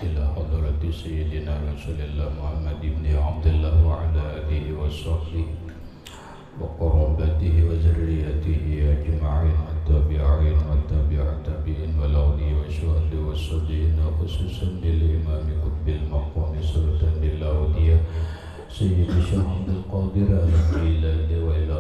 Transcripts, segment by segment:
إلى حضرة سيدنا رسول الله محمد بن عبد الله وعلى آله وصحبه وقرابته وذريته أجمعين والتابعين والتابعين والأولياء والشهداء والصالحين خصوصا للإمام قطب المقام سلطان الأولياء سيد الشيخ عبد القادر الجيلاني وإلى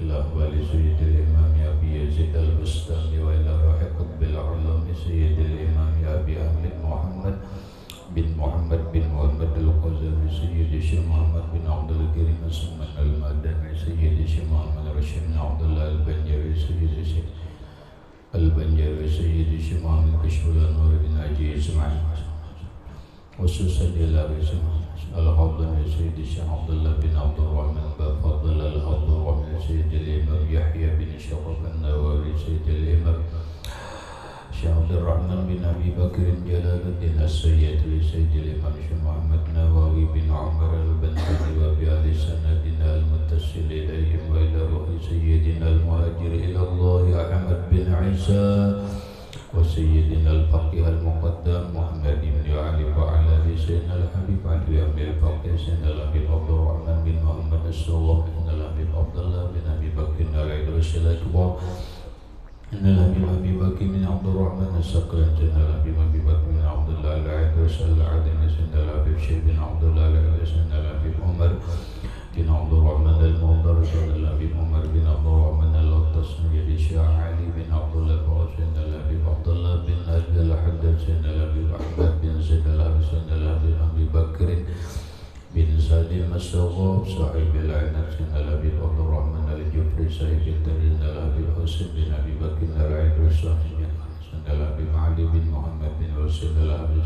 أهوال سيد الإمام أبي يزيد البستاني وإلى روح قطب العلم سيد الإمام أبي أحمد محمد بن محمد القزوي سيد الشيخ محمد بن عبد الكريم السمان المدني سيد الشيخ محمد رشيد بن عبد الله البنجوي سيد الشيخ محمد كشف الأنوار بن حجي إسماعيل خصوصا إلى الحضر سيد الشيخ عبد الله بن عبد الرحمن بفضل الحضر سيد الإمام يحيى بن شرف النووي سيد الإمام شيخ عبد الرحمن بن أبي بكر جلال الدين السيد سيد الإمام شيخ محمد نووي بن عمر البناني وبأهل سندنا المتصل إليهم وإلى روح سيدنا المهاجر إلى الله أحمد بن عيسى وسيدنا الفقيه المقدم محمد بن علي وعلى سيدنا الحبيب علي بن الفقيه سيدنا الحبيب عبد الرحمن بن محمد السواق سيدنا الحبيب عبد الله بن أبي بكر العيدروس الأكبر إن الحبيب أبي بكر بن عبد الرحمن السكران سيدنا الحبيب أبي بكر بن عبد الله العيدروس العدني سيدنا الحبيب شيخ بن عبد الله العيدروس سيدنا الحبيب عمر بن عبد الرحمن المهدر سيدنا الحبيب عمر بن عبد الرحمن الأطس سيد الشيخ علي بن عبد الله سيدنا الحبيب عبد الله بن أبي الحدث سيدنا الحبيب أحمد بن زيد الحبيب سيدنا الحبيب أبي بكر بن سالم الصغاب صاحب العنب سيدنا الحبيب عبد الرحمن الجفري صاحب الترين الحبيب حسين بن أبي بكر العيدروس سيدنا الحبيب علي بن محمد بن حسين الحبيب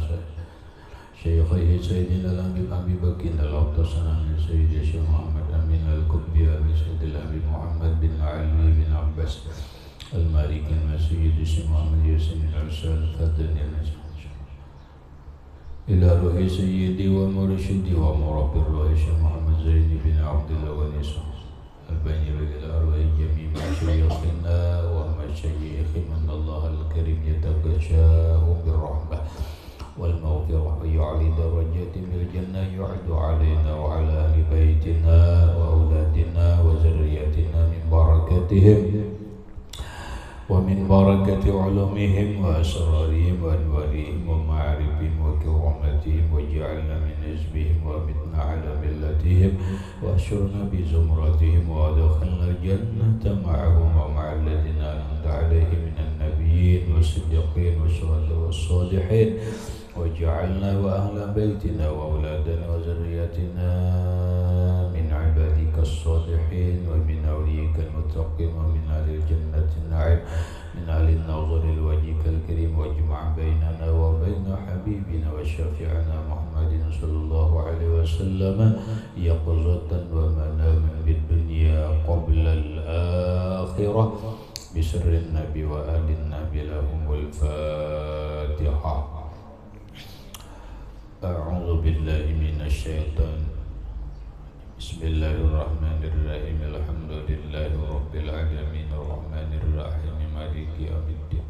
شيخه سيدنا الحبيب أبي بكر الأطس من سيد الشيخ محمد أمين القطبي أبي سيد الحبيب محمد بن علي بن عباس المالكي المسيد الشيخ محمد ياسين العرسال فدني إلى روح سيدي ومرشدي ومربي الروح الشيخ محمد زين بن عبد الله ونسا البني إلى روح جميع مشايخنا ومشايخ من الله الكريم يتغشاهم بالرحمة والمغفرة ويعلي درجات من الجنة يعد علينا وعلى أهل بيتنا وأولادنا وذريتنا من بركتهم ومن بركة علومهم وأسرارهم وأنوارهم ومعارفهم وكرامتهم واجعلنا من حزبهم ومتنا على ملتهم وأشرنا بزمرتهم وأدخلنا الجنة معهم ومع الذين أنعمت عليهم من النبيين والصديقين والشهداء والصالحين واجعلنا وأهل بيتنا وأولادنا وذريتنا من عبادك الصالحين ومن أوليائك المتقين ومن أهل الجنة النعيم من أهل النظر لوجهك الكريم واجمع بيننا وبين حبيبنا وشفيعنا محمد صلى الله عليه وسلم يقظة ومناما بالدنيا قبل الآخرة بسر النبي وآل النبي لهم الفاتحة. أعوذ بالله من الشيطان. بسم الله الرحمن الرحيم. الحمد لله رب العالمين الرحمن الرحيم مالك يوم الدين.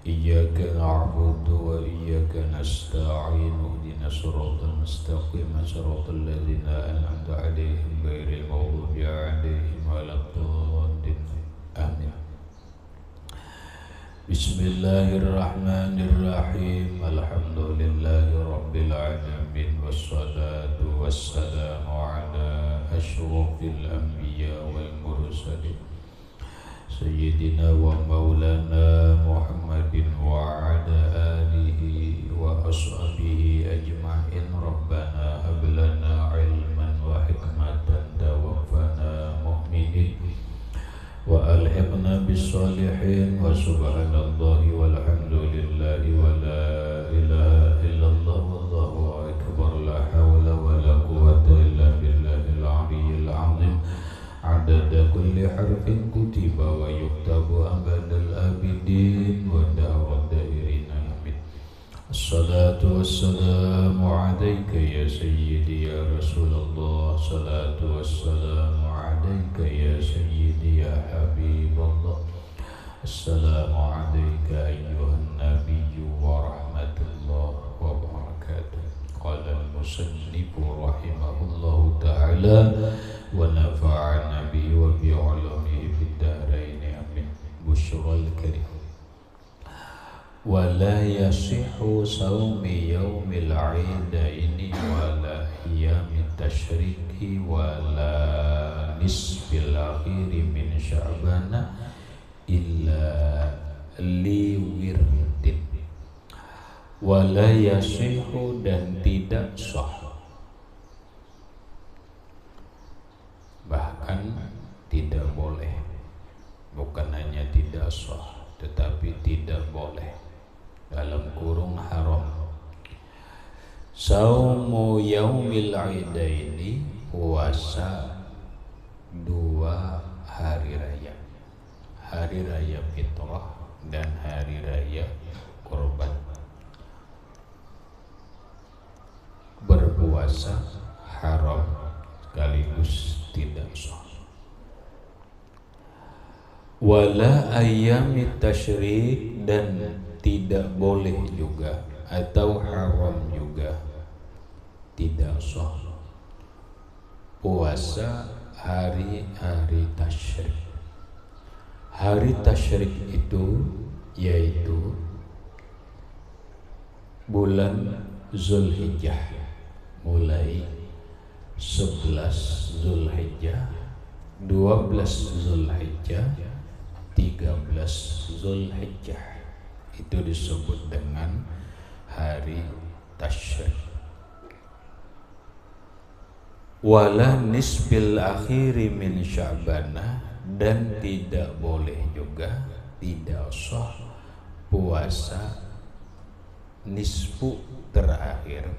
إياك نعبد وإياك نستعين اهدنا الصراط المستقيم صراط الذين أنعمت عليهم غير المغضوب عليهم ولا الضالين آمين. بسم الله الرحمن الرحيم. الحمد لله رب العالمين والصلاة والسلام على أشرف الأنبياء والمرسلين سيدنا ومولانا محمد وعلى آله وأصحابه أجمعين. ربنا هب لنا علما وحكمة توفنا مؤمنين وألحقنا بالصالحين وسبحان الله والحمد لله ولا إله إلا الله والله أكبر لا حول ولا قوة إلا بالله العلي العظيم عدد كل حرف كتب ويكتب أبد الآبدين ودهر الدائرين آمين. الصلاة والسلام عليك يا سيدي يا رسول الله. الصلاة والسلام عليك يا سيدي يا حبيب الله. السلام عليك أيها النبي ورحمة الله المصنف رحمه الله تعالى ونفعنا به وبعلومه في الدارين آمين. بشرى الكريم. ولا يصح صوم يوم العيدين ولا أيام التشريق ولا نصف الأخير من شعبان إلا لورد. Wala yasihu, dan tidak sah, bahkan tidak boleh, bukan hanya tidak sah tetapi tidak boleh, dalam kurung haram. Saumu yaumil aidaini, puasa 2 hari raya, hari raya fitrah dan hari raya kurban. Berpuasa haram sekaligus tidak sah. Wala ayyamit tasyrik, dan tidak boleh juga atau haram juga, tidak sah puasa hari-hari tasyrik. Hari tasyrik itu yaitu bulan Zulhijjah, mulai 11 Zulhijjah, 12 Zulhijjah, 13 Zulhijjah, itu disebut dengan hari tasyrik. Wala nisbil akhiri min sya'bana, dan tidak boleh juga, tidak sah puasa nisfu terakhir,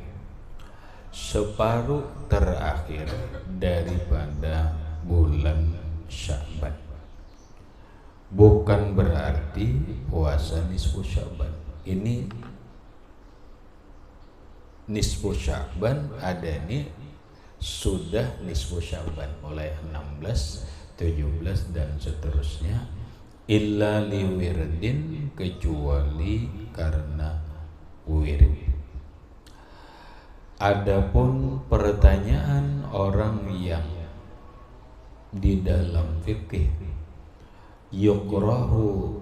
separuh terakhir daripada bulan Sya'ban. Bukan berarti puasa nisfu Sya'ban. Ini nisfu Sya'ban ada ini sudah nisfu Sya'ban mulai 16, 17 dan seterusnya, illa liwirdin, kecuali karena wirid. Adapun pertanyaan orang yang di dalam fikih yukrahu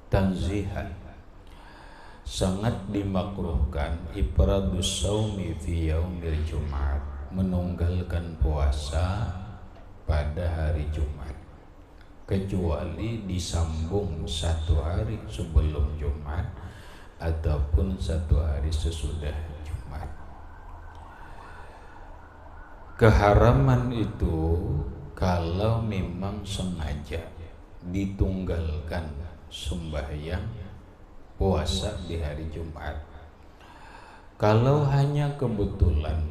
tanzihan, sangat dimakruhkan ifradus shaumi fi yaumil Jumat, menunggalkan puasa pada hari Jumat, kecuali disambung 1 hari sebelum Jumat ataupun 1 hari sesudah Jumat. Keharaman itu kalau memang sengaja ditunggalkan sembahyang puasa di hari Jumat. Kalau hanya kebetulan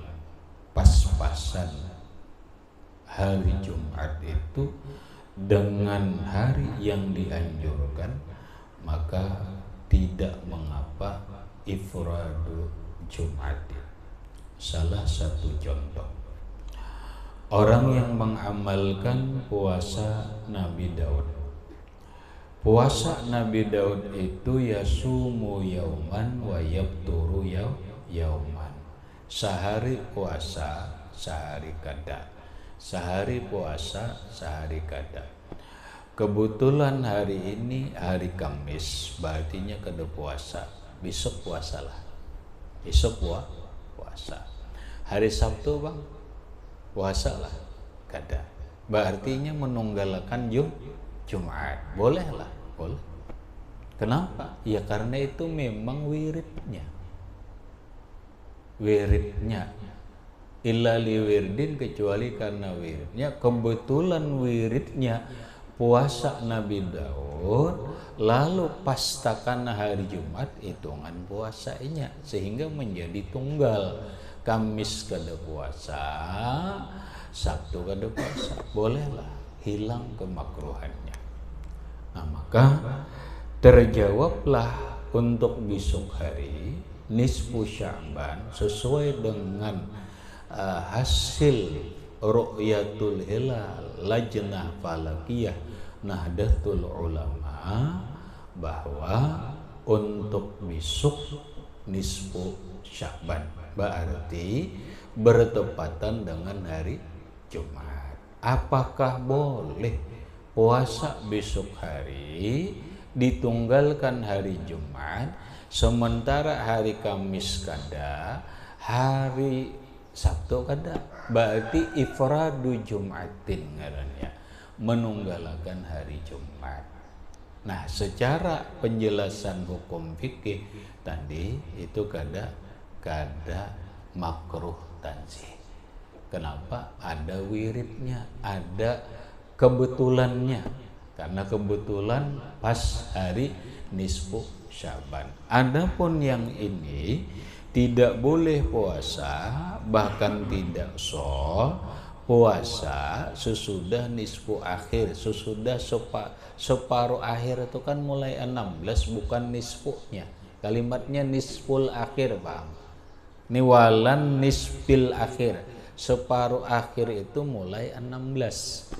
pas-pasan hari Jumat itu dengan hari yang dianjurkan, maka tidak mengapa ifradu Jumat. Salah satu contoh, orang yang mengamalkan puasa Nabi Daud. Puasa Nabi Daud itu yasumu yauman wa yafturu yauman. Sehari puasa, sehari kada. Sehari puasa, sehari kada. Kebetulan hari ini hari Kamis, berartinya kada puasa. Besok puasalah. Besok puasa. Hari Sabtu bang, puasalah. Kada. Berartinya menunggalkan Jumat. Bolehlah, boleh. Kenapa? Ya karena itu memang wiridnya. Wiridnya. Illa liwirdin, kecuali karena wiridnya. Kebetulan wiridnya puasa Nabi Daud, lalu pastakana hari Jumat, hitungan puasanya, sehingga menjadi tunggal. Kamis kada puasa, Sabtu kada puasa, bolehlah, hilang kemakruhannya. Nah, maka terjawablah untuk besok hari nisfu Sya'ban sesuai dengan hasil ru'yatul hilal Lajnah Falakiyah Nahdlatul Ulama, bahwa untuk besok nisfu Sya'ban, berarti bertepatan dengan hari Jumat. Apakah boleh puasa besok hari ditunggalkan hari Jumat, sementara hari Kamis kada, hari Sabtu kada? Berarti ifradu Jumatin ngarannya, menunggalkan hari Jumat. Nah, secara penjelasan hukum fikih tadi itu kada makruh tanzih. Kenapa? Ada wiridnya, ada kebetulannya. Karena kebetulan pas hari nisfu Sya'ban. Adapun yang ini tidak boleh puasa, bahkan tidak sah puasa sesudah nisfu akhir, sesudah separuh akhir itu kan mulai 16, bukan nisfunya. Kalimatnya nisful akhir, paham? Niwalan nisfil akhir, separuh akhir itu mulai 16.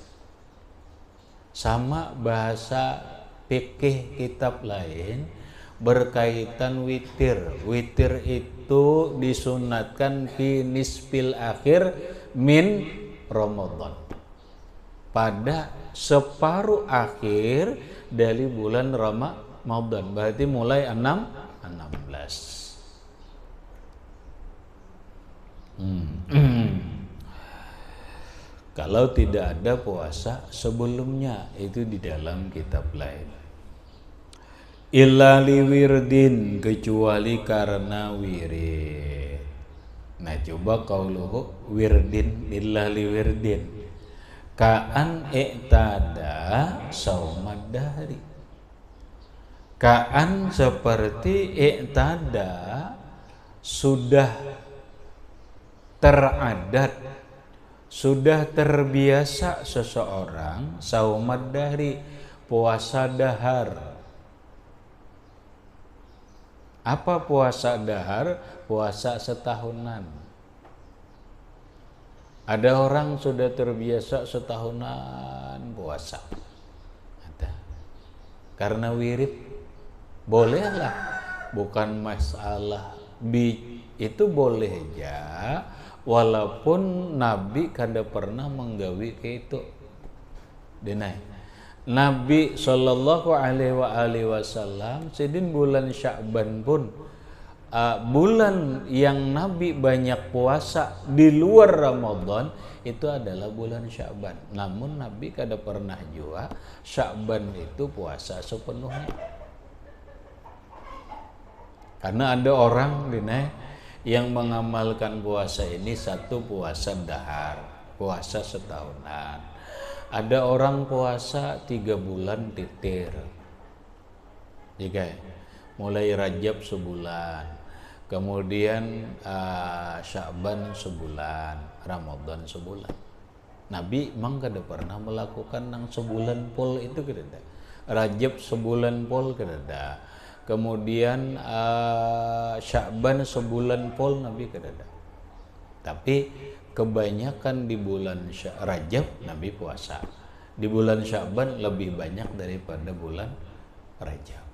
Sama bahasa fikih kitab lain berkaitan witir. Witir itu disunatkan fi nisfil akhir min Ramadan, pada separuh akhir dari bulan Ramadan, berarti mulai 16. Kalau tidak ada puasa sebelumnya, itu di dalam kitab lain. Illa liwirdin, kecuali karena wirid. Nah, coba qauluhu wirdin illa liwirdin. Ka'an i'tada saumad dahri. Ka'an seperti i'tada, sudah teradat, sudah terbiasa seseorang saumad dahri, puasa dahar. Apa puasa dahar? Puasa setahunan. Ada orang sudah terbiasa setahunan puasa. Ada. Karena wirid, bolehlah. Bukan masalah. Itu boleh aja. Walaupun Nabi kada pernah menggawi ke itu. Denai. Nabi Shallallahu Alaihi Wasallam sedin bulan Sya'ban pun bulan yang Nabi banyak puasa di luar Ramadan itu adalah bulan Sya'ban. Namun Nabi kada pernah juga Sya'ban itu puasa sepenuhnya. Karena ada orang yang mengamalkan puasa ini satu puasa dahar, puasa setahunan. Ada orang puasa 3 bulan titir, jika mulai Rajab sebulan, kemudian Sya'ban sebulan, Ramadan sebulan. Nabi memang kada pernah melakukan nang sebulan pol itu, kada. Rajab sebulan pol kada. Kemudian Sya'ban sebulan pol Nabi kada. Tapi kebanyakan di bulan Rajab Nabi puasa. Di bulan Sya'ban lebih banyak daripada bulan Rajab.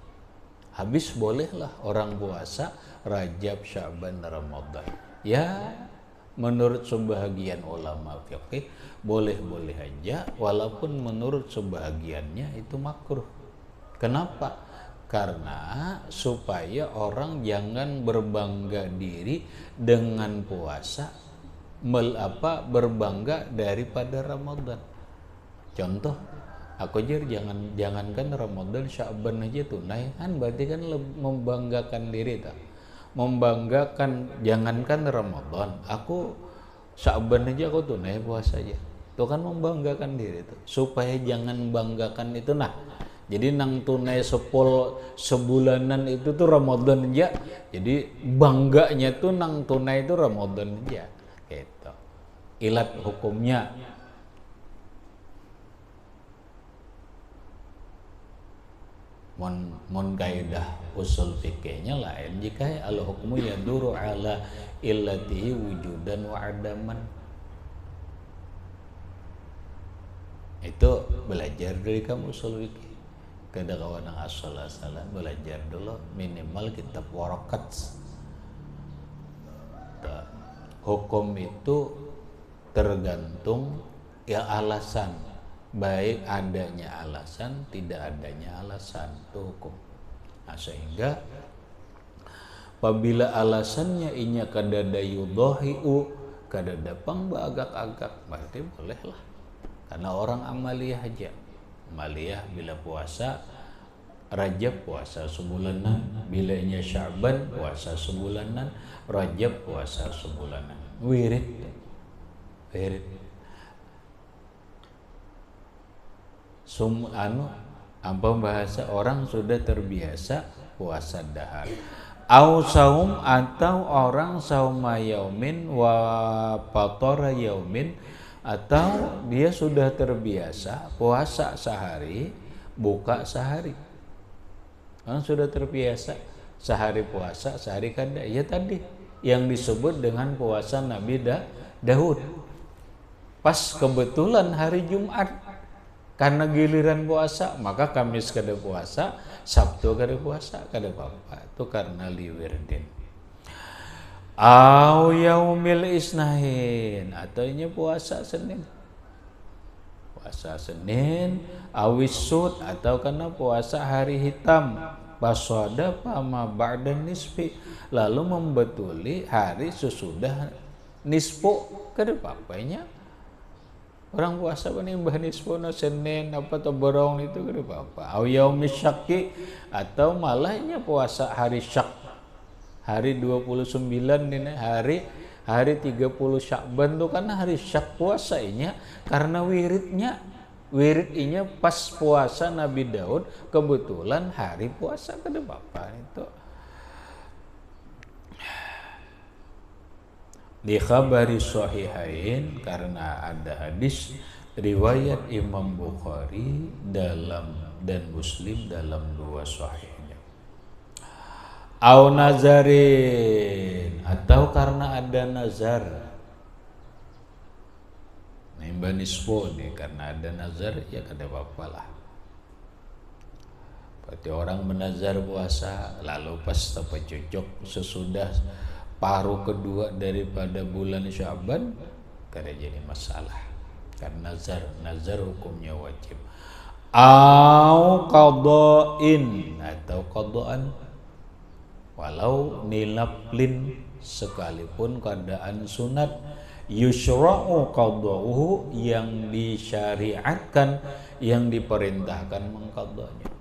Habis bolehlah orang puasa Rajab, Sya'ban, Ramadan. Ya, menurut sebahagian ulama fikih boleh-boleh aja, walaupun menurut sebahagiannya itu makruh. Kenapa? Karena supaya orang jangan berbangga diri dengan puasa, berbangga daripada Ramadan. Contoh, aku jangankan Ramadan, Sya'ban aja tunai kan, berarti kan membanggakan diri tak? Membanggakan, jangankan Ramadan, aku Sya'ban aja aku tunai puasa aja. Itu kan membanggakan diri tuh. Supaya jangan banggakan itu, nah. Jadi nang tunai sebulanan itu tuh Ramadan aja. Jadi bangganya tuh nang tunai itu Ramadan aja. Gitu. Ilat hukumnya. Mon kaidah usul fikihnya lain. Jika al hukmu yaduru ala illatihi wujudan wa adaman. Itu belajar dari kamu usul fikih. kada kawan asal-asalan belajar dulu minimal kitab warakat. Hukum itu tergantung ya alasan, baik adanya alasan tidak adanya alasan itu hukum. Nah, sehingga apabila alasannya inya kadada yudhahiu kadada pangbagak-agak berarti bolehlah, karena orang amaliyah aja. Amaliyah bila puasa Rajab puasa sebulanan, bilanya Sya'ban puasa sebulanan, Rajab puasa sebulanan. Wirid. Apa bahasa orang sudah terbiasa puasa dahar. Au saum atau orang sauma yaumin wa fatara yaumin, atau dia sudah terbiasa puasa sehari, buka sehari. Orang sudah terbiasa sehari puasa, sehari kada. Ya tadi yang disebut dengan puasa Nabi Daud. Pas kebetulan hari Jumat, karena giliran puasa, maka Kamis kada puasa, Sabtu kada puasa, kada apa-apa. Itu karena liwirdin. Au yaumil isnain, atau ini puasa Senin. Puasa Senin, awisud, atau karena puasa hari hitam, paswada pama ba'da nisfi, lalu membetuli hari sesudah nisfu, kada apa-apanya. Orang puasa penimbah nisfu no Senin apa atau borong itu kada apa-apa. Au yaumis syakki, atau malahnya puasa hari syak, hari 29 ini, hari 30 Sya'ban itu kan hari syak puasanya, karena wiridnya pas puasa Nabi Daud kebetulan hari puasa kada apa-apa itu. Di khabari sahihain, karena ada hadis riwayat Imam Bukhari dan Muslim dalam dua sahihnya. Au nazarin, atau karena ada nazar. Nimba nisfu nih, karena ada nazar ya kada apa-apa lah. Berarti orang menazar puasa lalu pas tepat cocok sesudah paruh kedua daripada bulan Sya'ban kada jadi masalah, karena nazar hukumnya wajib. Au qada'in, atau qada'an, walau nilaplin sekalipun keadaan sunat, yusra'u qada'uhu, yang disyariatkan, yang diperintahkan mengqadanya.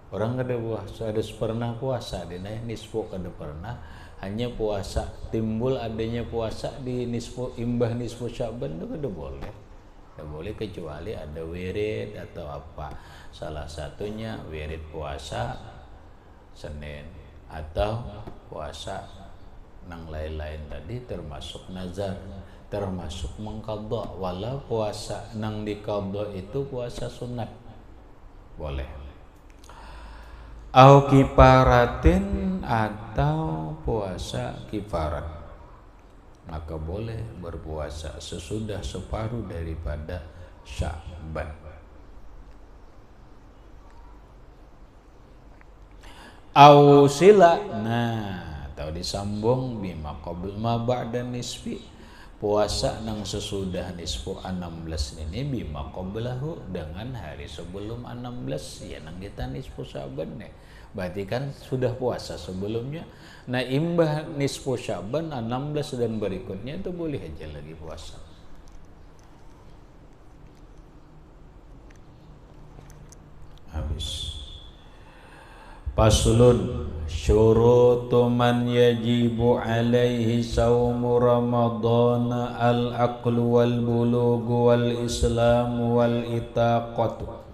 Orang kada puasa, ada pernah puasa di nisfu kada pernah, hanya puasa timbul adanya puasa di nisfu, imbah nisfu Sya'ban itu kada boleh. Kada boleh kecuali ada wirid atau apa. Salah satunya wirid puasa Senin, atau puasa nang lain-lain tadi termasuk nazar, termasuk mengqadha. Walau puasa nang diqadha itu puasa sunat boleh. Au kifaratin, atau puasa kifarat, maka boleh berpuasa sesudah separuh daripada Sya'ban. Au sila, nah, atau disambung bima qabl ma ba'da nisfi, puasa nang sesudah nisfu 16 ini bima qablahu, dengan hari sebelum 16 ya nang kita nisfu Sya'ban nih. Berarti kan sudah puasa sebelumnya. Nah, imbah nisfu Sya'ban 16 dan berikutnya itu boleh aja lagi puasa. Habis. Faslun syurutu man yajibu alaihi saumu Ramadan al-aqlu wal bulugu wal islam wal itaqatu.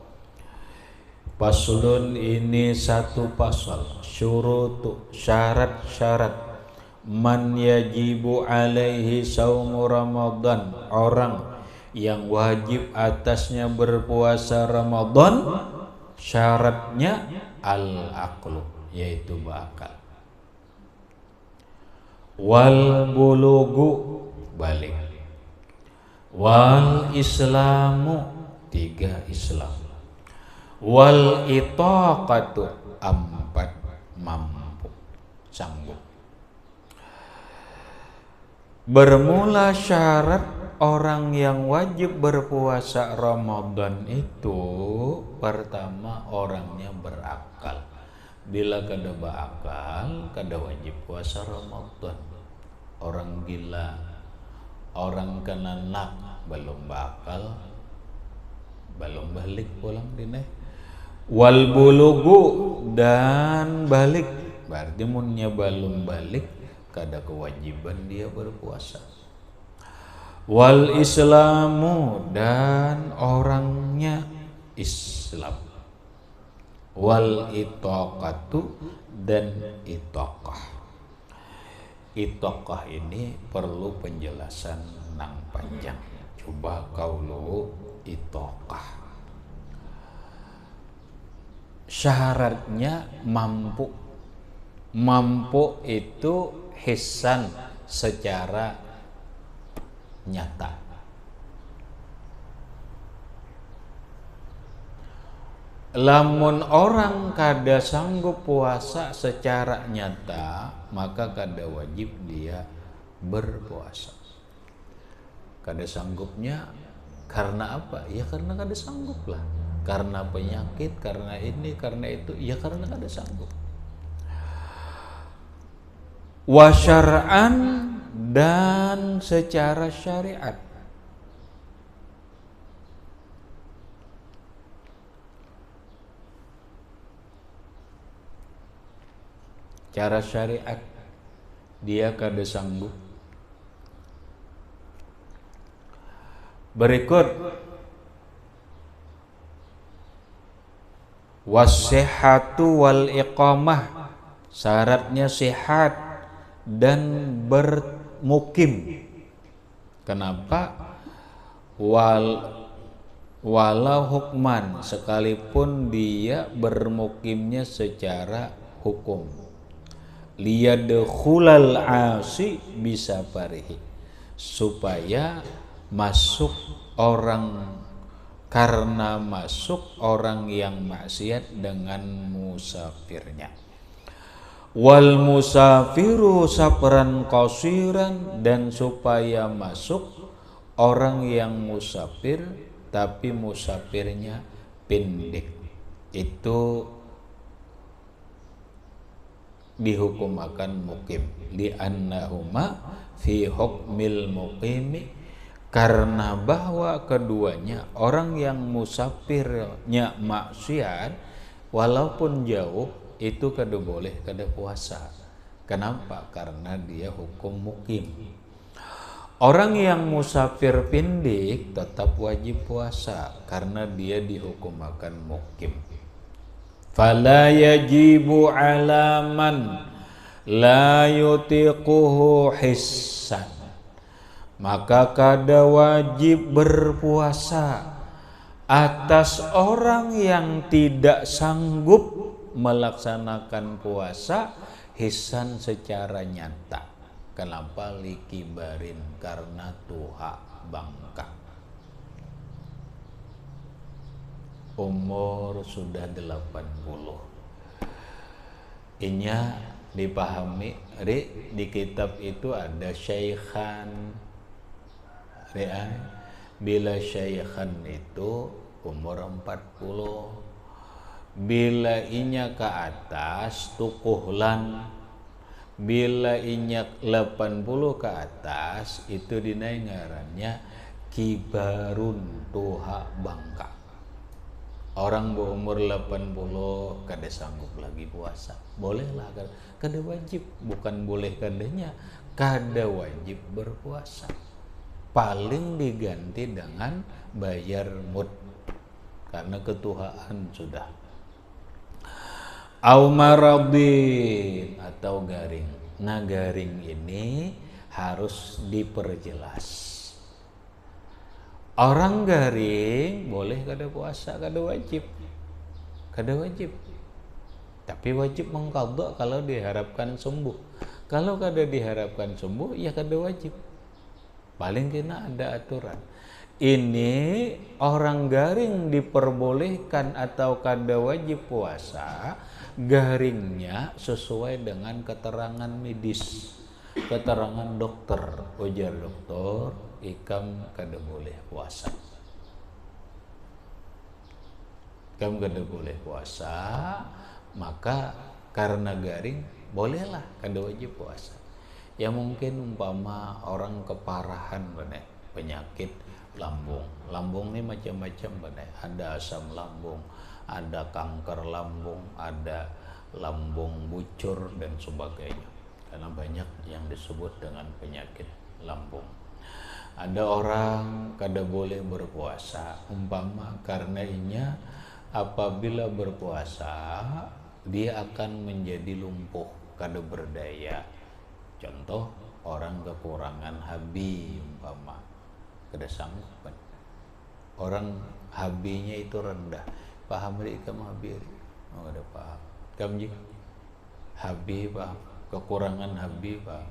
Faslun, ini satu pasal, syurutu, syarat-syarat, man yajibu alaihi saumu Ramadan, orang yang wajib atasnya berpuasa Ramadan, syaratnya al-aqlu, yaitu berakal, wal bulugu, balik, wal islamu, 3 Islam, Wal itaqatu empat, mampu, sanggup. Bermula syarat orang yang wajib berpuasa Ramadan itu pertama orangnya berakal. Bila kada berakal, kada wajib puasa Ramadan. Orang gila, orang kena nak, belum bakal, belum balik pulang dine. Wal bulugu dan balik, berarti munnya belum balik, kada kewajiban dia berpuasa. Wal islamu dan orangnya Islam. Wal itaqatu dan itaqah. Itaqah ini perlu penjelasan nang panjang. Coba kaulu itaqah. Syaratnya mampu. Mampu itu hisan secara nyata. Lamun orang kada sanggup puasa secara nyata, maka kada wajib dia berpuasa. Kada sanggupnya karena apa? Ya karena kada sanggup lah. Karena penyakit, karena ini, karena itu, ya karena kada sanggup. Wa syar'an dan secara syariat. Cara syariat dia kada sanggup. Berikut wasihatu wal iqamah, syaratnya sehat dan bermukim. Kenapa? Walau hukman, sekalipun dia bermukimnya secara hukum. Liyadkhulal asi bisa parihi, supaya masuk orang, karena masuk orang yang maksiat dengan musafirnya. Wal musafiru safran qasiran, dan supaya masuk orang yang musafir tapi musafirnya pendek, itu dihukum akan mukim. Li'annahuma fi hukmil muqimi, karena bahwa keduanya, orang yang musafirnya maksiat walaupun jauh itu kada boleh kada puasa. Kenapa? Karena dia hukum mukim. Orang yang musafir pendek tetap wajib puasa karena dia dihukum akan mukim. Fala yajibu ala man la yutiquhu hissan, maka kada wajib berpuasa atas orang yang tidak sanggup melaksanakan puasa hissan secara nyata. Kenapa? Likibarin, karena tuha bangka. Umur sudah 80. Inya dipahami, di kitab itu ada syaikhan. Bila syaikhan itu umur 40. Bila inya ke atas tukuhlan. Bila inya 80 ke atas, itu dinai ngarannya kibarun, tuha bangka. Orang berumur 80 kada sanggup lagi puasa, bolehlah, kada wajib, bukan boleh kadanya, kada wajib berpuasa. Paling diganti dengan bayar mud, karena ketuhaan sudah. Au maradin, atau garing. Nah, garing ini harus diperjelas. Orang garing boleh kada puasa, kada wajib. Kada wajib. Tapi wajib mengqadha kalau diharapkan sembuh. Kalau kada diharapkan sembuh, ya kada wajib. Paling kena ada aturan. ini orang garing diperbolehkan atau kada wajib puasa, garingnya sesuai dengan keterangan medis, keterangan dokter. Ujar dokter, ikam kada boleh puasa. Ikam kada boleh puasa, maka karena garing bolehlah kada wajib puasa. Ya mungkin umpama orang keparahan bener, penyakit lambung. Lambung ini macam-macam bener. Ada asam lambung, ada kanker lambung, ada lambung bucur dan sebagainya. Karena banyak yang disebut dengan penyakit lambung. Ada orang kada boleh berpuasa, umpama karenanya apabila berpuasa dia akan menjadi lumpuh, kada berdaya. Contoh orang kekurangan HB umpama, kada sanggup kan. Orang HB-nya itu rendah. Paham ri kamu HB? Oh, kada paham. Kamu ji? HB paham? Kekurangan HB paham?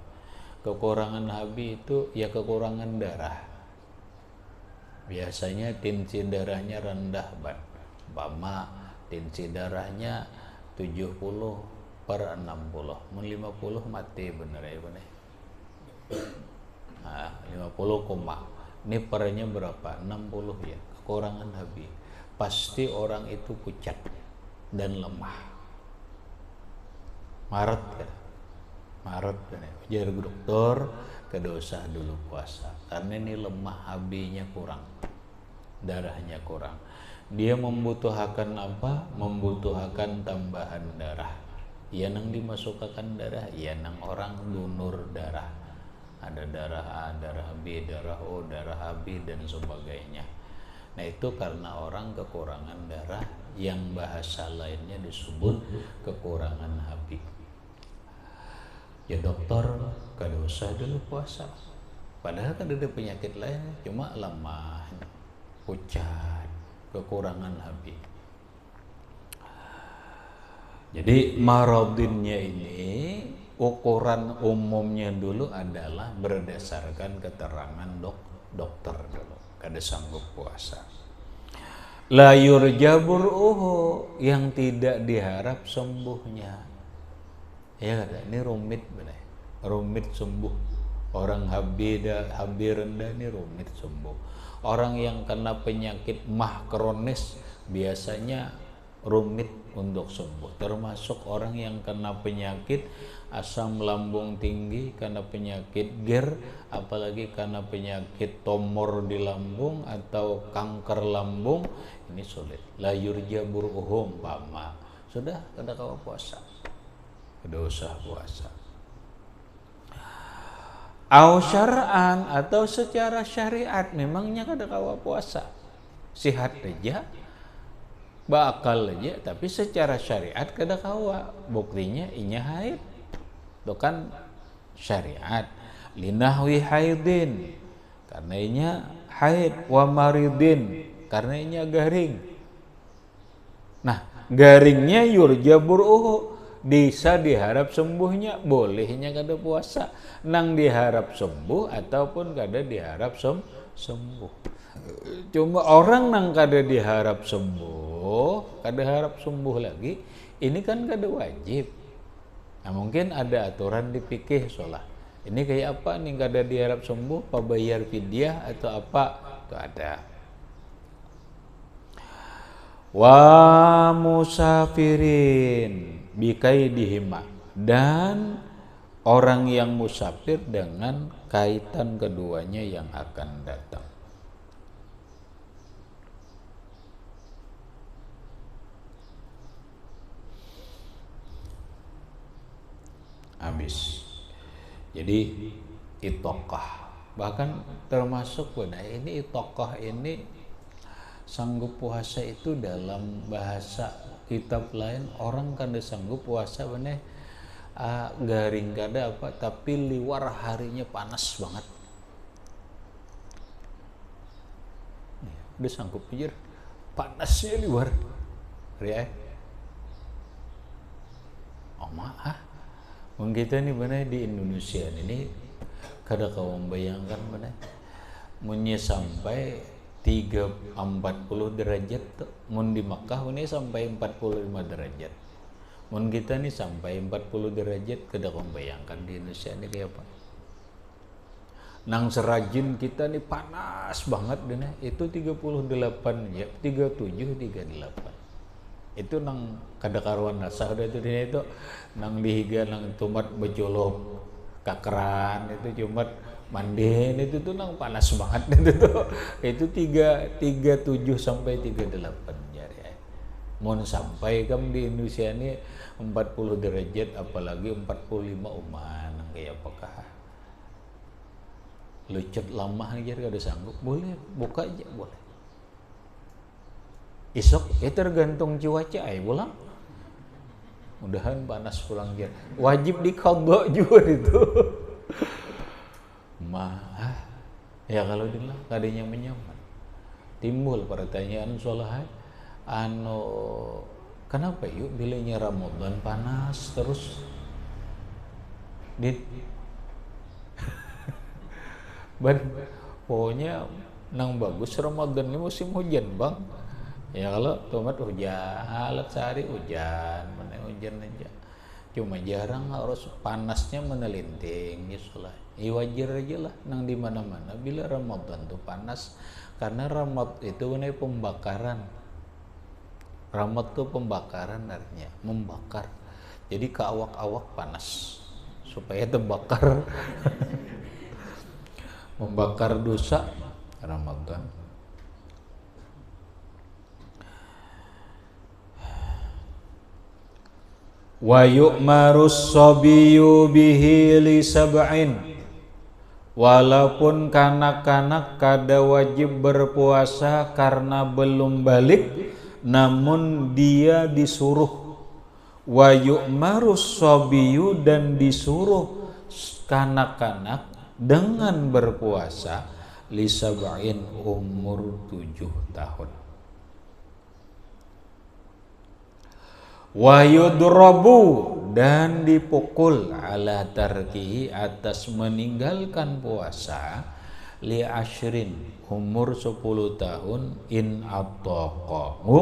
Kekurangan HB itu ya kekurangan darah. Biasanya tensi darahnya rendah, Ban. Umpama tensi darahnya 70/60, 50 mati bener ya bener. 50 koma. Ini pernya berapa? 60 ya. Kekurangan HB. Pasti orang itu pucat dan lemah. Maret kan? Maret bener. Ujar dokter kada usah dulu puasa karena ini lemah, HB-nya kurang, darahnya kurang. Dia membutuhkan apa? Membutuhkan tambahan darah. Ya nang dimasukkan darah, ya nang orang donor darah. Ada darah A, darah B, darah O, darah AB dan sebagainya. Nah itu karena orang kekurangan darah yang bahasa lainnya disebut kekurangan HB. Ya dokter kada usah dulu puasa. Padahal kan ada penyakit lain, cuma lemah, pucat, kekurangan HB. Jadi maradinnya ini ukuran umumnya dulu adalah berdasarkan keterangan dokter dulu. Kada sanggup puasa. La yurjabur yang tidak diharap sembuhnya. Ya kada, ini rumit benar. Rumit sembuh. Orang HB rendah ini rumit sembuh. Orang yang kena penyakit mah kronis biasanya rumit untuk sembuh, termasuk orang yang kena penyakit asam lambung tinggi, kena penyakit GER, apalagi kena penyakit tumor di lambung atau kanker lambung, ini sulit. La yurjabur pama, sudah kada kawa puasa, kada usah puasa. Au syar'an, atau secara syariat memangnya kada kawa puasa, sihat aja, bakal aja, tapi secara syariat kada kawa. Buktinya inya haid, itu kan syariat. Linahwi haidin, karena inya haid, wa maridin, karena inya garing. Nah garingnya yurjabur bisa diharap sembuhnya, bolehnya kada puasa. Nang diharap sembuh ataupun kada diharap sembuh. Cuma orang nang kada diharap sembuh, kada harap sembuh lagi, ini kan kada wajib. Nah mungkin ada aturan di fikih sholat. Ini kayak apa nih, kada diharap sembuh, apa bayar fidyah atau apa? Itu ada. Wa musafirin bikaidihima, dan orang yang musafir dengan kaitan keduanya yang akan datang. Habis. Jadi itokah, bahkan termasuk benar ini itokah ini sanggup puasa itu dalam bahasa kitab lain orang kada sanggup puasa benar garing kada apa, tapi liwar harinya panas banget. Udah sanggup pikir panasnya liwar. Ya. Oh maaf. Kita nih benar di Indonesia ini kada kau membayangkan benar munnya sampai 40 derajat tuh. Mun di Makkah ini sampai 45 derajat. Mun kita nih sampai 40 derajat, kada kau bayangkan di Indonesia ini kayak apa. Nang serajin kita nih panas banget deh, itu 38 ya, 37, 38. Itu nang kada karuan nasah udah itu nang dihiga nang tumat becolok kakeran itu cumat mandi itu tuh nang panas banget itu 37 sampai 38 ya. Mun sampai kamu di Indonesia ini 40 derajat apalagi 45 uman kayak apakah lecet lama aja kada sanggup, boleh buka aja boleh. Isok tergantung cuaca pulang. Mudahan panas pulang aja. Wajib diqadha juga itu. Ya kalau dilah kadanya menyaman. Timbul pertanyaan soal kenapa yuk bilanya Ramadan panas terus pokoknya nang bagus Ramadan ini musim hujan bang. Ya kalau tomat hujan, alat sehari hujan, mana hujan aja. Cuma jarang harus panasnya menelinting gitu lah. Wajar aja lah nang di mana-mana bila Ramadan tuh panas karena Ramat itu benar pembakaran. Ramat tuh pembakaran artinya membakar. Jadi ke awak-awak panas supaya terbakar. Membakar dosa Ramadan. Wa yu'marus sabiyyu bihi li sab'in. Walaupun kanak-kanak kada wajib berpuasa karena belum balik, namun dia disuruh. Wa yu'marus sabiyyu, dan disuruh kanak-kanak dengan berpuasa li sab'in umur 7 tahun. Wa yudrabu, dan dipukul ala tarkihi, atas meninggalkan puasa li ashrin umur 10 tahun in attaqahu,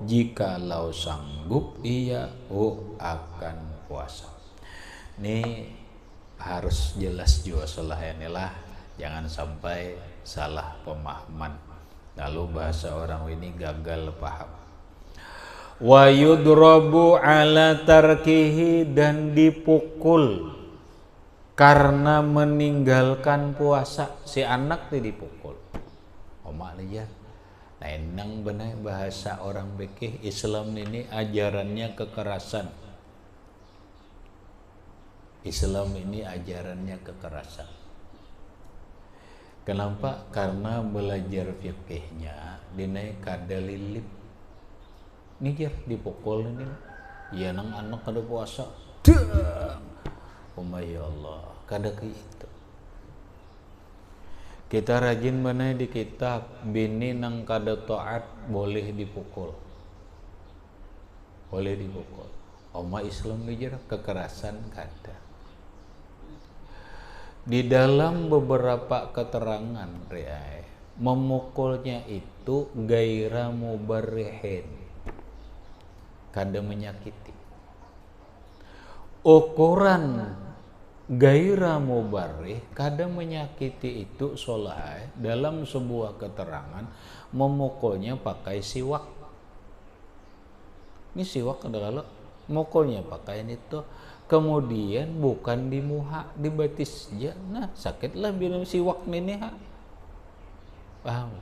jikalau sanggup ia akan puasa. Ini harus jelas juga salah inilah, jangan sampai salah pemahaman lalu bahasa orang ini gagal paham. Wa yudrabu ala tarkihi, dan dipukul karena meninggalkan puasa. Si anak tuh dipukul. Omak aja. Nah, enang benar bahasa orang bekeh, Islam ini ajarannya kekerasan. Islam ini ajarannya kekerasan. Kenapa? Karena belajar fikihnya dinaik kada lilip. Nih dipukul ini, ya nang anak kada puasa, ya Allah, kada ke itu. Kita rajin mana di kitab, bini nang kada taat boleh dipukul, boleh dipukul. Oma Islam bicara kekerasan kada. Di dalam beberapa keterangan, memukulnya itu gaira mubarrihin, kada menyakiti. Ukuran gaira mubarrih, kada menyakiti itu soleh dalam sebuah keterangan memukulnya pakai siwak. Ini siwak adalah mukulnya pakai itu, kemudian bukan di muha, di batis aja. Nah, sakitlah bila siwak ini paham?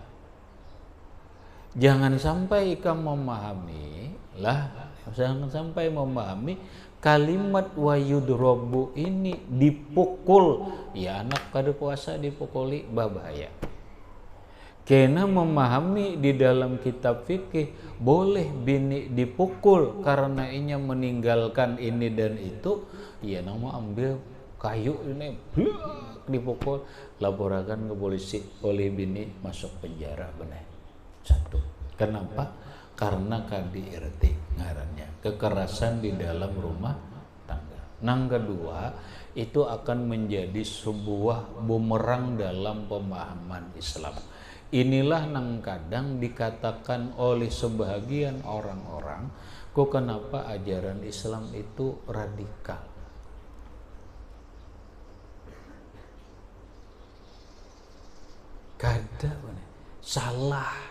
Jangan sampai kamu memahami lah, jangan sampai memahami kalimat wa yudrabu ini dipukul. Ya anak kada puasa dipukuli, bahaya. Kena memahami di dalam kitab fikih boleh bini dipukul karena inya meninggalkan ini dan itu. Ya nama ambil kayu ini dipukul, laporkan ke polisi, oleh bini masuk penjara benar. Satu. Kenapa? Karena KDRT ngarannya kekerasan di dalam rumah tangga. Nang kedua, itu akan menjadi sebuah bumerang dalam pemahaman Islam. inilah nang kadang dikatakan oleh sebahagian orang-orang, kok kenapa ajaran Islam itu radikal. Kada salah.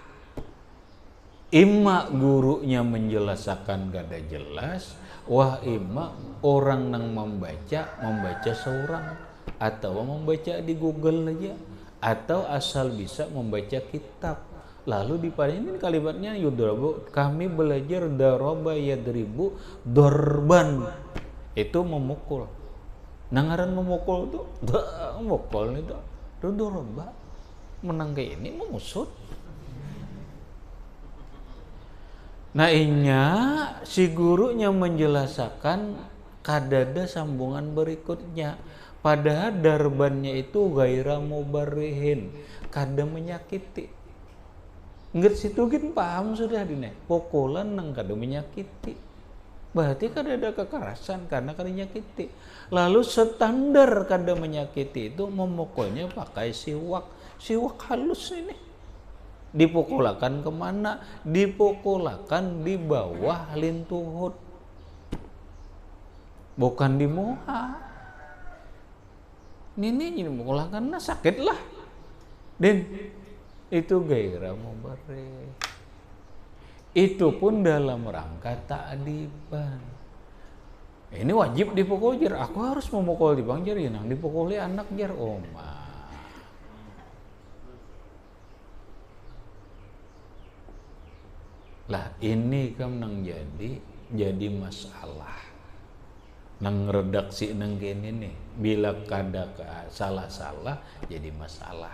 Ima gurunya menjelaskan kada jelas, wah ima orang nang membaca seorang, atau membaca di Google aja, atau asal bisa membaca kitab. Lalu di pada ini kalimatnya yudrabu, kami belajar daraba yadribu dorban, itu memukul. Nangaran memukul tuh, memukul itu dorba, menang kayak ini memusut. Nah inya si gurunya menjelaskan kadada sambungan berikutnya. Padahal darbannya itu gairah mubarihin, kada menyakiti. Nggak situ gin paham sudah dine. Pukulan nang kada menyakiti. Berarti kada ada kekerasan karena kada menyakiti. Lalu standar kada menyakiti itu memukulnya pakai siwak. Siwak halus ini. Dipukulakan kemana? Dipukulakan di bawah lintuhut, bukan di muka. Ini dipukulakan, nah sakit lah. Dan itu gairah mubarrih. Itu pun dalam rangka ta'diban. Ini wajib dipukul jar. Aku harus memukul di bang jar, yang dipukuli anak jar oma. Lah ini kan nang jadi masalah nang redaksi nang gini nih, bila kada salah-salah jadi masalah.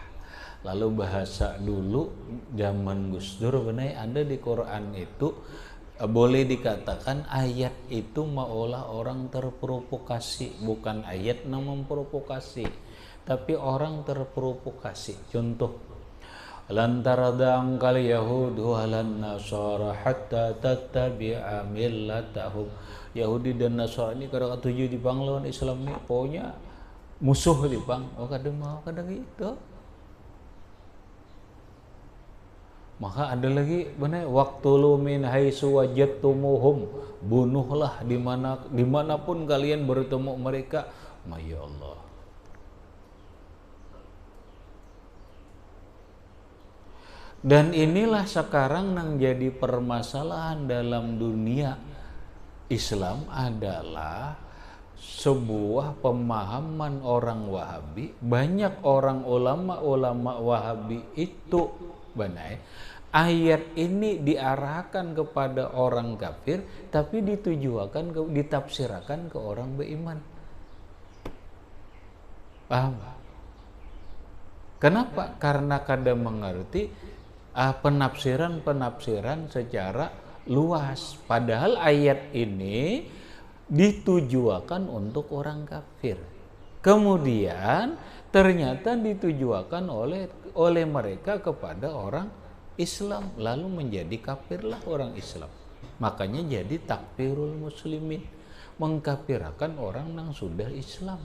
Lalu bahasa dulu zaman Gus Dur benar ada di Quran itu boleh dikatakan ayat itu maolah orang terprovokasi, bukan ayat nang memprovokasi, tapi orang terprovokasi. Contoh, lan tarada angkal yahudu walan nasara hatta tattabi'a millatahum. Yahudi dan Nasara ini kada katuju di pang lawan Islam ni, pokoknya musuh di pang. Oh kada mau kada gitu. Maka ada lagi benar, waqtulu min haitsu wajadtumuhum, bunuhlah dimanapun kalian bertemu mereka. Ya Allah. Dan inilah sekarang yang jadi permasalahan dalam dunia Islam adalah sebuah pemahaman orang Wahabi. Banyak orang ulama Wahabi itu benar, ayat ini diarahkan kepada orang kafir, tapi ditafsirkan ke orang beriman. Paham? Kenapa? Karena kada mengerti penafsiran secara luas. Padahal ayat ini ditujukan untuk orang kafir. Kemudian ternyata ditujukan oleh mereka kepada orang Islam, lalu menjadi kafirlah orang Islam. Makanya jadi takfirul muslimin, mengkafirkan orang yang sudah Islam.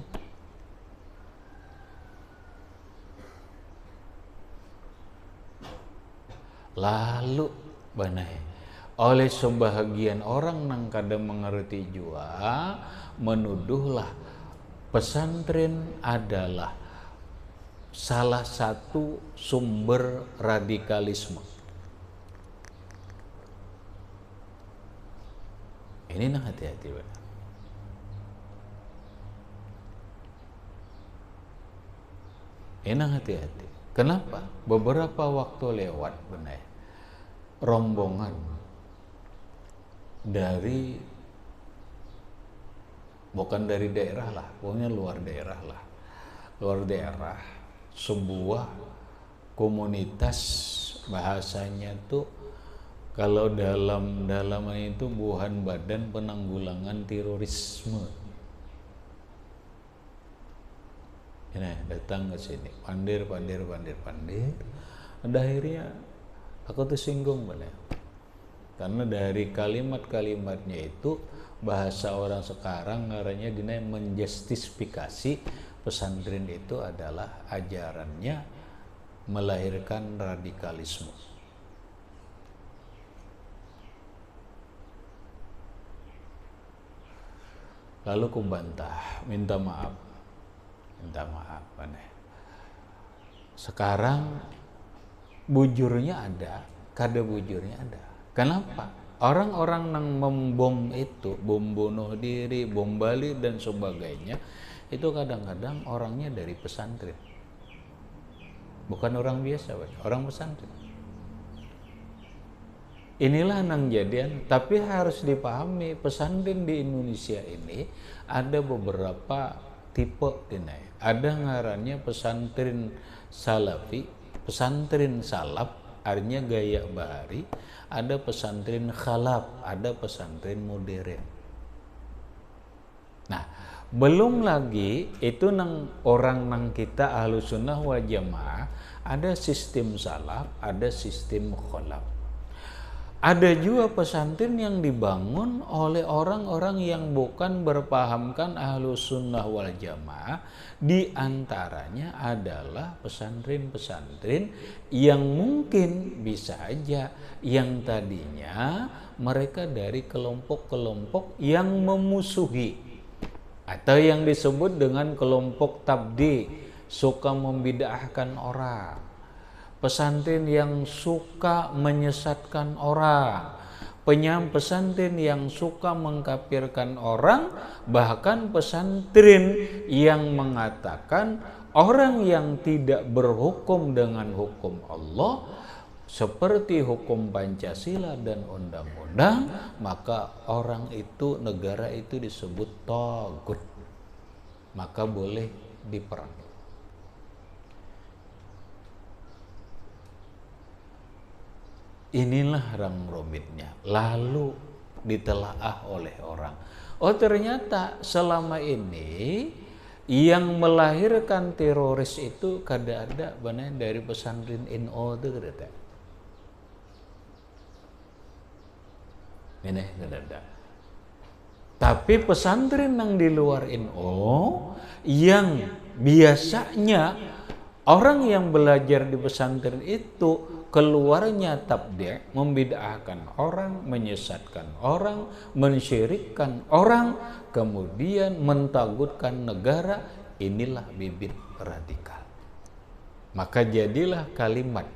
Lalu banai oleh sebahagian orang yang kada mengerti jua, menuduhlah pesantren adalah salah satu sumber radikalisme. Ini nang hati-hati benar. Ini nang hati-hati. Kenapa? Beberapa waktu lewat benar rombongan bukan dari daerah lah, pokoknya luar daerah, sebuah komunitas, bahasanya tuh kalau dalam itu buhan Badan Penanggulangan Terorisme. Ini datang ke sini, pandir. Pada akhirnya aku tersinggung benar. Karena dari kalimat-kalimatnya itu bahasa orang sekarang ngarannya dinai menjustifikasi pesantren itu adalah ajarannya melahirkan radikalisme. Lalu ku bantah, minta maaf aneh. Sekarang bujurnya ada, kada bujurnya ada. Kenapa? Orang-orang yang membom itu, bom bunuh diri, bom Bali dan sebagainya, itu kadang-kadang orangnya dari pesantren. Bukan orang biasa, orang pesantren. Inilah nang jadian, tapi harus dipahami pesantren di Indonesia ini ada beberapa tipe dinai. Ada ngarannya pesantren salafi, pesantren salaf, artinya gaya bahari, ada pesantren khalaf, ada pesantren modern. Nah, belum lagi itu nang orang nang kita Ahlus Sunnah wal Jamaah ada sistem salaf, ada sistem khalaf. Ada juga pesantren yang dibangun oleh orang-orang yang bukan berpahamkan Ahlus Sunnah wal Jamaah. Di antaranya adalah pesantren-pesantren yang mungkin bisa aja yang tadinya mereka dari kelompok-kelompok yang memusuhi atau yang disebut dengan kelompok tabdi, suka membid'ahkan orang. Pesantren yang suka menyesatkan orang, pesantren yang suka mengkafirkan orang, bahkan pesantren yang mengatakan orang yang tidak berhukum dengan hukum Allah seperti hukum Pancasila dan undang-undang, maka orang itu, negara itu disebut tagut, maka boleh diperangi. Inilah rang romitnya, lalu ditelaah oleh orang. Oh, ternyata selama ini yang melahirkan teroris itu kada ada benar dari pesantren NU itu kada ada. Ini kada ada. Tapi pesantren yang di luar NU yang biasanya orang yang belajar di pesantren itu keluarnya tabdi', membid'ahkan orang, menyesatkan orang, mensyirikkan orang, kemudian mentagutkan negara, inilah bibit radikal. Maka jadilah kalimat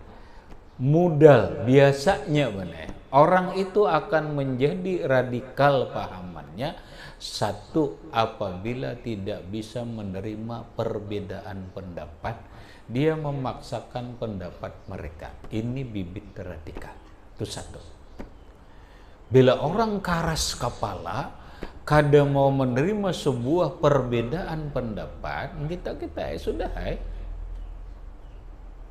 modal biasanya benar. Orang itu akan menjadi radikal pahamannya satu apabila tidak bisa menerima perbedaan pendapat, dia memaksakan pendapat mereka. Ini bibit radikal. Itu satu. Bila orang keras kepala, kada mau menerima sebuah perbedaan pendapat, kita sudah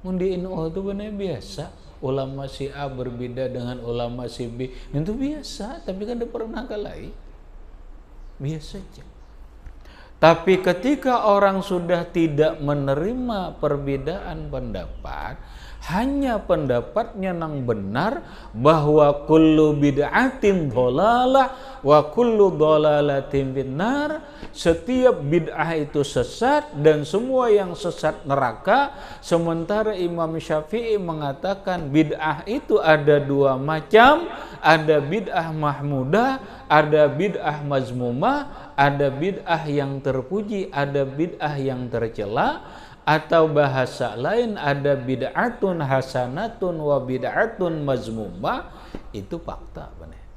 mundi NU itu benar biasa. Ulama si A berbeda dengan ulama si B, itu biasa. Tapi kan dia pernah kalai, biasa aja. Tapi ketika orang sudah tidak menerima perbedaan pendapat, hanya pendapatnya yang benar bahwa kullu bid'atin dhalalah wa kullu dhalalatin finnar, setiap bid'ah itu sesat dan semua yang sesat neraka. Sementara Imam Syafi'i mengatakan bid'ah itu ada dua macam, ada bid'ah mahmudah, ada bid'ah mazmumah, ada bid'ah yang terpuji, ada bid'ah yang tercela, atau bahasa lain ada bid'atun hasanatun wa bid'atun mazmumah. Itu fakta benar.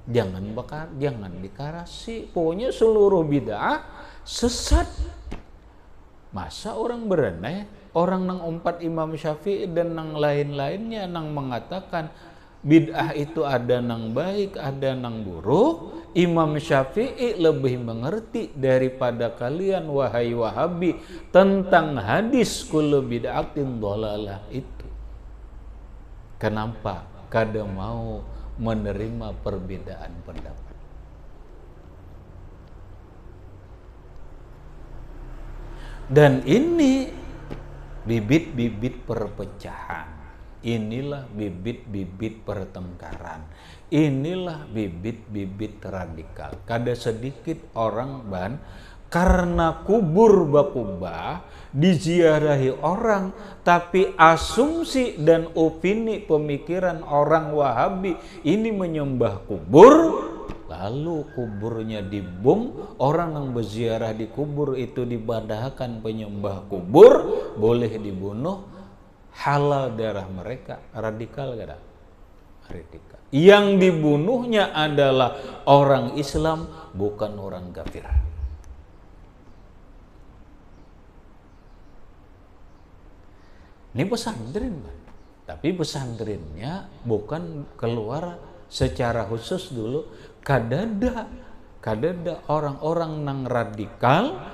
Jangan dikarasi. Pokoknya seluruh bid'ah sesat. Masa orang berenai, orang nang umpat Imam Syafi'i dan nang lain-lainnya nang mengatakan bid'ah itu ada nang baik, ada nang buruk. Imam Syafi'i lebih mengerti daripada kalian wahai Wahabi tentang hadis kullu bid'atin dhalalah itu. Kenapa kada mau menerima perbedaan pendapat? Dan ini bibit-bibit perpecahan. Inilah bibit-bibit pertengkaran. Inilah bibit-bibit radikal. Kada sedikit orang karena kubur bakubah diziarahi orang, tapi asumsi dan opini pemikiran orang Wahabi ini menyembah kubur, lalu kuburnya dibom, orang yang berziarah di kubur itu dibadahkan penyembah kubur, boleh dibunuh, halal darah mereka. Radikal gak ada? Radikal. Yang dibunuhnya adalah orang Islam, bukan orang kafir. Ini pesantren, tapi pesantrennya bukan keluar secara khusus dulu. Kadada orang-orang nang radikal,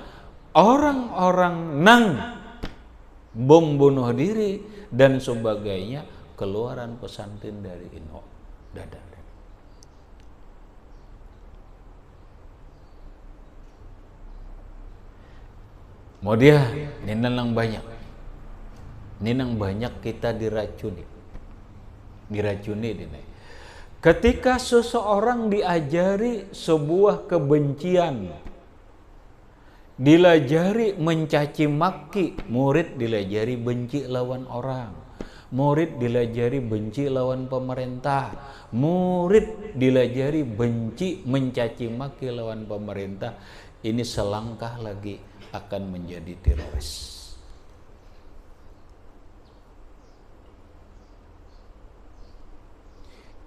orang-orang nang bom bunuh diri dan sebagainya, keluaran pesantren dari Ino dada. Mau dia ninang banyak kita diracuni ini. Ketika seseorang diajari sebuah kebencian, dilajari mencaci maki, murid dilajari benci lawan orang, murid dilajari benci lawan pemerintah, murid dilajari benci mencaci maki lawan pemerintah, ini selangkah lagi akan menjadi teroris.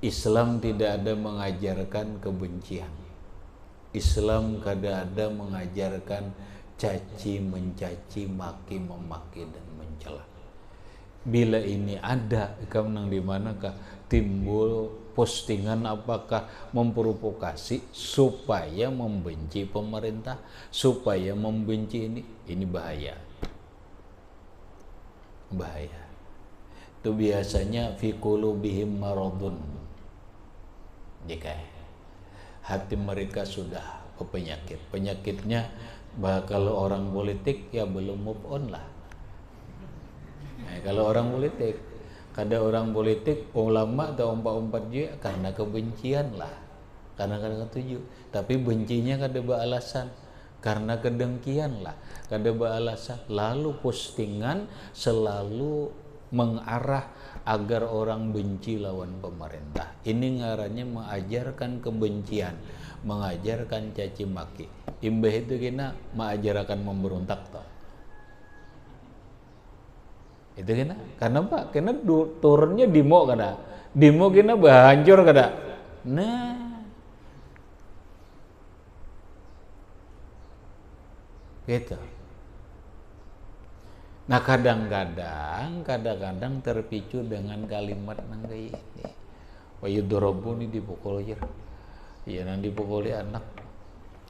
Islam tidak ada mengajarkan kebencian. Islam tidak ada mengajarkan caci, mencaci, maki, memaki dan mencela. Bila ini ada, kamu di manakah timbul postingan apakah memprovokasi supaya membenci pemerintah, supaya membenci ini bahaya. Bahaya. Itu biasanya fi qulubihim maradun. Jika hati mereka sudah penyakit. Penyakitnya kalau orang politik ya belum move on lah. Nah, kalau orang politik, kada orang politik ulama atau umpat juga karena kebencian lah, karena ketujuh. Tapi bencinya kada beralasan, karena kedengkian lah, kada beralasan. Lalu postingan selalu mengarah agar orang benci lawan pemerintah. Ini ngarannya mengajarkan kebencian, mengajarkan caci maki. Imbah itu kena mengajarkan memberontak toh. Itu kena. Karena apa? Karena turunnya demo kada. Demo kena hancur kada. Nah, gitu. Nah kadang-kadang terpicu dengan kalimat nang kayak ini. Wa yudrobuni dipukul aja. Iya nang dipukuli anak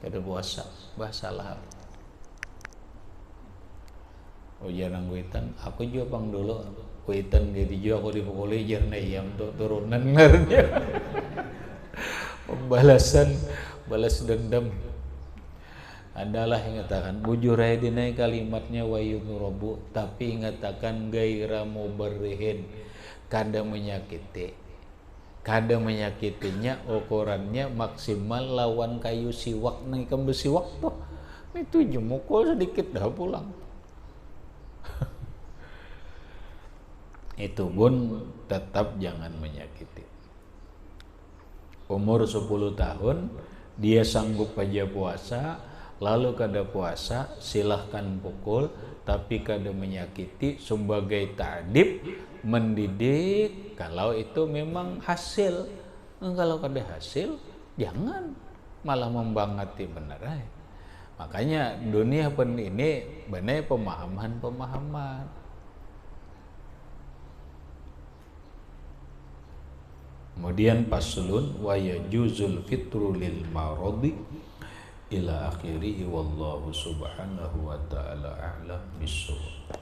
kada puasa, basalah. Oh iya nang kuitan, aku juga pang dulu kuitan jadi juga aku dipukuli aja nih yang turunan ngarnya. Pembalasan, balas dendam. Adalah ingatakan bujur aja dinai kalimatnya wayunurobu, tapi ingatakan gaira mubarrihin, kada menyakitinya ukurannya maksimal lawan kayu siwak nih kamu siwak tuh itu jemukul sedikit dah pulang. Itu pun tetap jangan menyakiti. Umur 10 tahun dia sanggup aja puasa, lalu kada puasa, silahkan pukul, tapi kada menyakiti sebagai ta'dib, mendidik. Kalau itu memang hasil, kalau kada hasil, jangan malah membangati benar. Makanya dunia pun ini benar pemahaman. Kemudian paslun wa yajuzul fitru lil maradi ila akhirih wallahu subhanahu wa ta'ala a'lam bissawab.